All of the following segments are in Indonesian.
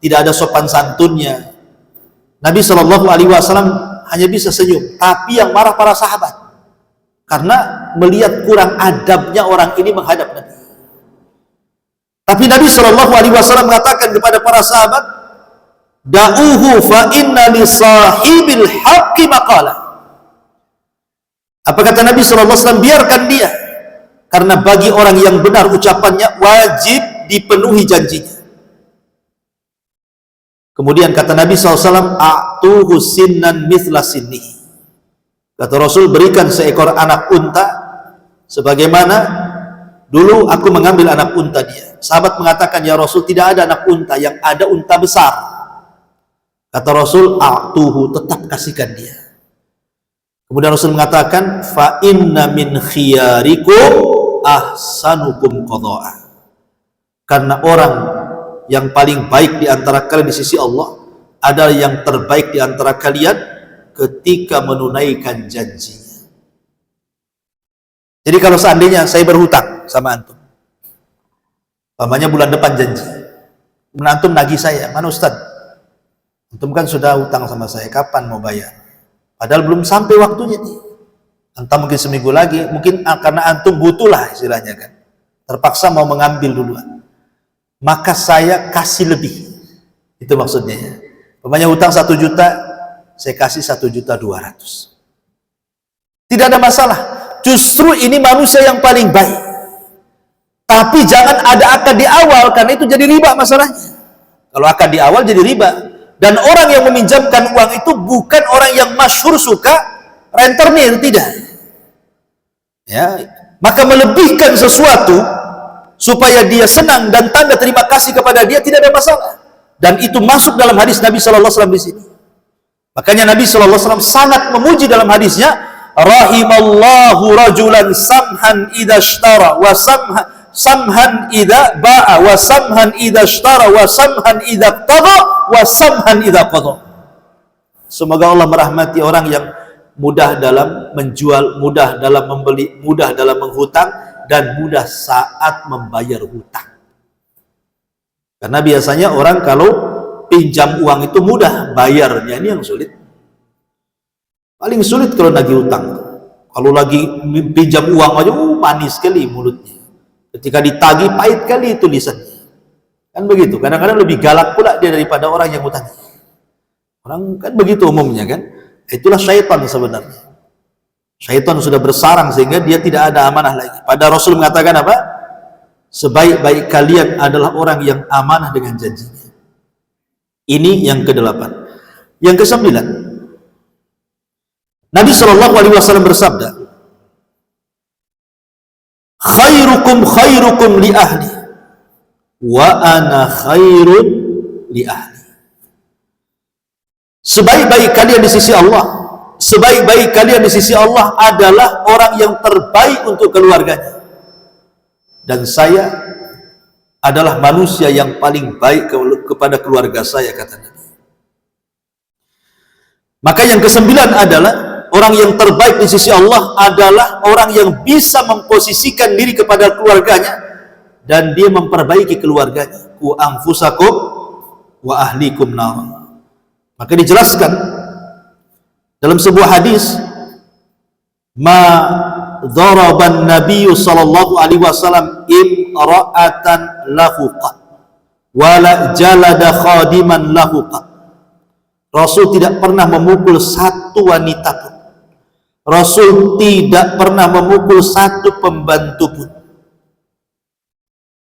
tidak ada sopan santunnya. Nabi Shallallahu Alaihi Wasallam hanya bisa senyum, tapi yang marah para sahabat karena melihat kurang adabnya orang ini menghadap Nabi. Tapi Nabi Shallallahu Alaihi Wasallam mengatakan kepada para sahabat, da'uhu fa inna li sahibil haqqi maqala. Apa kata Nabi Shallallahu Alaihi Wasallam? Biarkan dia, karena bagi orang yang benar ucapannya wajib dipenuhi janjinya. Kemudian kata Nabi SAW, a'tuhu sinnan mithla sinnihi. Kata Rasul, berikan seekor anak unta sebagaimana dulu aku mengambil anak unta dia. Sahabat mengatakan, ya Rasul, tidak ada anak unta, yang ada unta besar. Kata Rasul, a'tuhu, tetap kasihkan dia. Kemudian Rasul mengatakan, fa inna min khiyarikum ahsanukum qadha'a. Karena orang yang paling baik di antara kalian di sisi Allah adalah yang terbaik di antara kalian ketika menunaikan janjinya. Jadi kalau seandainya saya berhutang sama antum, umpamanya bulan depan janji, kemudian antum nagih saya, mana Ustaz? Antum kan sudah hutang sama saya, kapan mau bayar? Padahal belum sampai waktunya nih. Entah mungkin seminggu lagi, mungkin karena antum butuh lah istilahnya kan. Terpaksa mau mengambil duluan. Maka saya kasih lebih. Itu maksudnya ya. Pokoknya hutang 1 juta, saya kasih 1.200.000. Tidak ada masalah. Justru ini manusia yang paling baik. Tapi jangan ada akad di awal, karena itu jadi riba masalahnya. Kalau akad di awal jadi riba. Dan orang yang meminjamkan uang itu bukan orang yang masyhur suka rentenir, tidak. Ya, maka melebihkan sesuatu supaya dia senang dan tanda terima kasih kepada dia tidak ada masalah. Dan itu masuk dalam hadis Nabi Shallallahu Alaihi Wasallam di sini. Makanya Nabi Shallallahu Alaihi Wasallam sangat memuji dalam hadisnya, rahimallahu rajulan samhan idza ishtara wa samhan idza ba'a wa samhan idza ishtara wa samhan idza qada wa samhan idza qada. Semoga Allah merahmati orang yang mudah dalam menjual, mudah dalam membeli, mudah dalam menghutang, dan mudah saat membayar hutang. Karena biasanya orang kalau pinjam uang itu mudah, bayarnya ini yang sulit. Paling sulit kalau lagi hutang. Kalau lagi pinjam uang aja manis sekali mulutnya. Ketika ditagih pahit kali tulisannya. Kan begitu. Kadang-kadang lebih galak pula dia daripada orang yang hutang. Orang kan begitu umumnya kan. Itulah syaitan sebenarnya. Syaitan sudah bersarang sehingga dia tidak ada amanah lagi. Pada Rasul mengatakan apa? Sebaik-baik kalian adalah orang yang amanah dengan janjinya. Ini yang ke-8. Yang ke-9. Nabi Shallallahu Alaihi Wasallam bersabda, khairukum khairukum li ahli wa ana khairun li ahli. Sebaik-baik kalian di sisi Allah, sebaik-baik kalian di sisi Allah adalah orang yang terbaik untuk keluarganya, dan saya adalah manusia yang paling baik kepada keluarga saya, kata Nabi. Maka yang ke-9 adalah orang yang terbaik di sisi Allah adalah orang yang bisa memposisikan diri kepada keluarganya dan dia memperbaiki keluarganya. Ku anfusakum wa ahlikum nar. Maka dijelaskan dalam sebuah hadis, ma dharaban nabiyyu sallallahu alaihi wasallam imra'atan lahu qat wala jalada khadiman lahu qat. Rasul tidak pernah memukul satu wanita pun. Rasul tidak pernah memukul satu pembantu pun.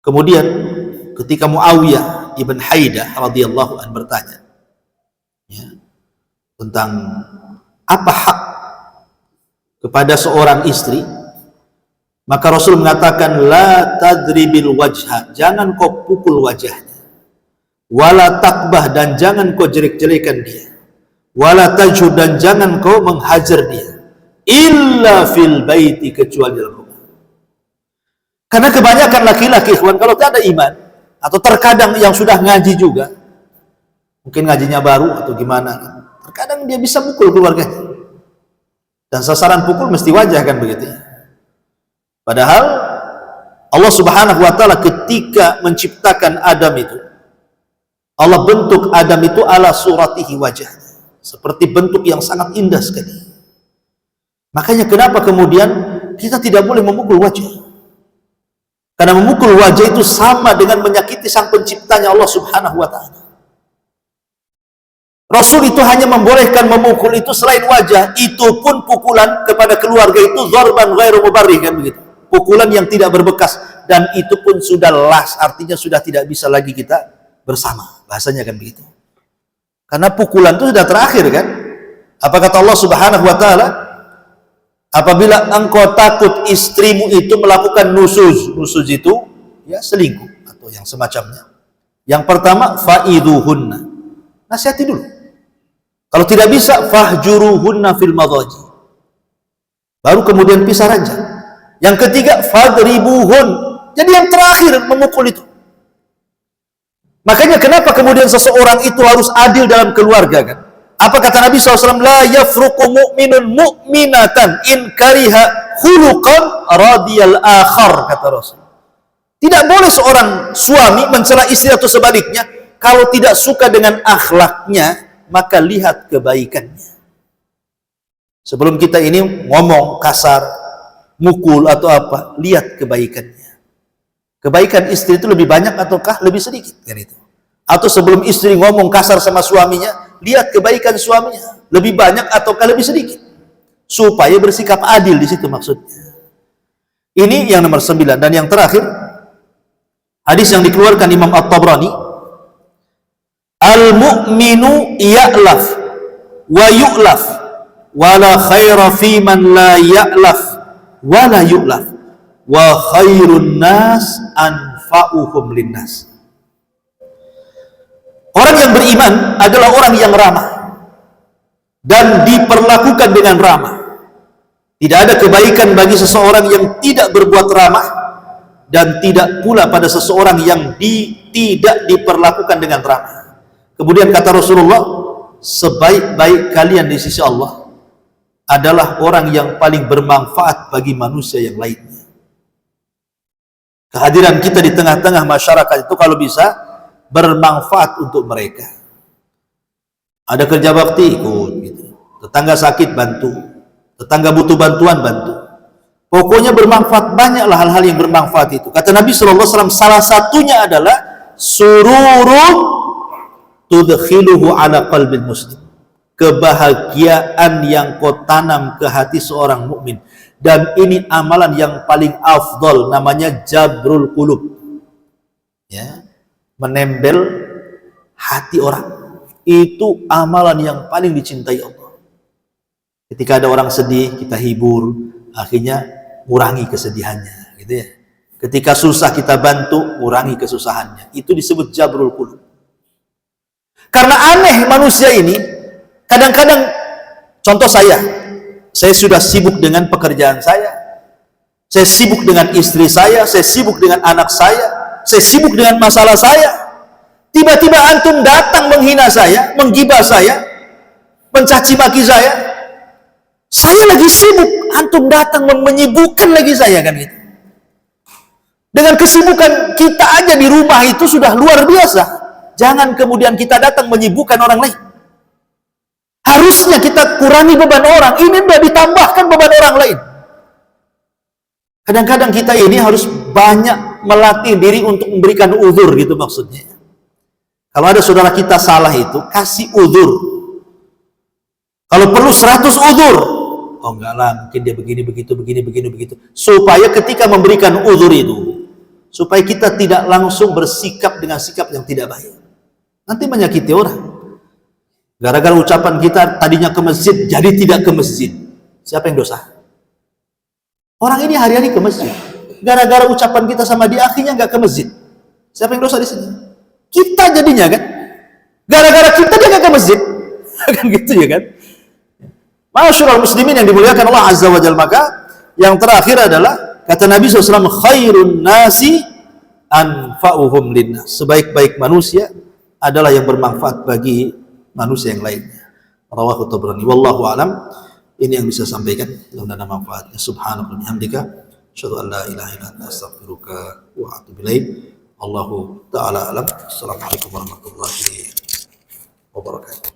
Kemudian ketika Muawiyah ibn Haidah radhiyallahu anhu bertanya ya, tentang apa hak kepada seorang istri, maka Rasul mengatakan la tadribil wajha, jangan kau pukul wajahnya, wala takbah, dan jangan kau jelek-jelekan dia, wala tajhud, dan jangan kau menghajar dia, illa fil baiti, kecuali dalam rumah. Karena kebanyakan laki-laki kalau tidak ada iman, atau terkadang yang sudah ngaji juga, mungkin ngajinya baru atau gimana, terkadang dia bisa pukul keluarganya, dan sasaran pukul mesti wajah, kan begitu ya. Padahal Allah Subhanahu wa taala ketika menciptakan Adam itu, Allah bentuk Adam itu ala suratihi wajahnya, seperti bentuk yang sangat indah sekali. Makanya kenapa kemudian kita tidak boleh memukul wajah? Karena memukul wajah itu sama dengan menyakiti sang penciptanya Allah Subhanahu wa ta'ala. Rasul itu hanya membolehkan memukul itu selain wajah, itu pun pukulan kepada keluarga itu dzarban ghairu mubarrih, kan begitu. Pukulan yang tidak berbekas, dan itu pun sudah las, artinya sudah tidak bisa lagi kita bersama. Bahasanya kan begitu. Karena pukulan itu sudah terakhir, kan? Apa kata Allah Subhanahu wa ta'ala? Apabila engkau takut istrimu itu melakukan nusuz itu ya selingkuh atau yang semacamnya. Yang pertama, fa'iduhunna, nasihati dulu. Kalau tidak bisa, fahjuruhunna fil madhaji, baru kemudian pisah ranjang. Yang ketiga, fadribuhun, jadi yang terakhir memukul itu. Makanya kenapa kemudian seseorang itu harus adil dalam keluarga, kan? Apa kata Nabi SAW? La yafruqu mu'minun mu'minatan in kariha khuluqan radiyal akhar, kata Rasul. Tidak boleh seorang suami mencela istri atau sebaliknya. Kalau tidak suka dengan akhlaknya, maka lihat kebaikannya. Sebelum kita ini ngomong kasar, mukul atau apa, lihat kebaikannya. Kebaikan istri itu lebih banyak ataukah lebih sedikit, kan itu? Atau sebelum istri ngomong kasar sama suaminya, lihat kebaikan suaminya lebih banyak ataukah lebih sedikit, supaya bersikap adil di situ maksudnya. Ini yang nomor 9. Dan yang terakhir, hadis yang dikeluarkan Imam At-Tabrani, al-mu'minu ya'laf wa yu'laf wa la khaira fi man la ya'laf wa la yu'laf wa khairun nas anfa'uhum linnas. Orang yang beriman adalah orang yang ramah dan diperlakukan dengan ramah. Tidak ada kebaikan bagi seseorang yang tidak berbuat ramah, dan tidak pula pada seseorang yang tidak diperlakukan dengan ramah. Kemudian kata Rasulullah, sebaik-baik kalian di sisi Allah adalah orang yang paling bermanfaat bagi manusia yang lainnya. Kehadiran kita di tengah-tengah masyarakat itu kalau bisa bermanfaat untuk mereka. Ada kerja bakti, ikut gitu. Tetangga sakit, bantu. Tetangga butuh bantuan, bantu. Pokoknya bermanfaat, banyaklah hal-hal yang bermanfaat itu. Kata Nabi SAW, salah satunya adalah sururun tudkhiluhu ala qalbil muslim, kebahagiaan yang kau tanam ke hati seorang mukmin. Dan ini amalan yang paling afdal, namanya jabrul qulub, ya, menembel hati orang. Itu amalan yang paling dicintai Allah. Ketika ada orang sedih, kita hibur, akhirnya kurangi kesedihannya, gitu ya. Ketika susah, kita bantu, kurangi kesusahannya. Itu disebut jabrul qulub. Karena aneh manusia ini, kadang-kadang, contoh saya sudah sibuk dengan pekerjaan saya sibuk dengan istri saya sibuk dengan anak saya sibuk dengan masalah saya. Tiba-tiba antum datang menghina saya, menggibah saya, mencaci maki saya lagi sibuk, antum datang menyibukkan lagi saya, kan gitu. Dengan kesibukan kita aja di rumah itu sudah luar biasa, jangan kemudian kita datang menyibukkan orang lain. Harusnya kita kurangi beban orang, ini sudah ditambahkan beban orang lain. Kadang-kadang kita ini harus banyak melatih diri untuk memberikan uzur, gitu maksudnya. Kalau ada saudara kita salah itu, kasih uzur. Kalau perlu 100 uzur. Oh enggak lah, mungkin dia begini, begitu, begitu. Supaya ketika memberikan uzur itu, supaya kita tidak langsung bersikap dengan sikap yang tidak baik. Nanti menyakiti orang. Gara-gara ucapan kita tadinya ke masjid, jadi tidak ke masjid. Siapa yang dosa? Orang ini hari-hari ke masjid. Gara-gara ucapan kita sama dia, akhirnya nggak ke masjid. Siapa yang dosa di sini? Kita jadinya, kan? Gara-gara kita dia nggak ke masjid. Kan gitu ya, kan? Ma'asyiral muslimin yang dimuliakan Allah Azza wa Jalla. Maka yang terakhir adalah kata Nabi SAW, khairun nasi anfa'uhum linnas. Sebaik-baik manusia adalah yang bermanfaat bagi manusia yang lainnya. Rawahu Tabrani. Wallahu alam. Ini yang bisa sampaikan, mudah-mudahan ada manfaatnya. Subhanallah bihamdika, asyhadu an la ilaha illa anta, astaghfiruka wa atubu ilaik. Allahu taala alam. Assalamualaikum warahmatullahi wabarakatuh.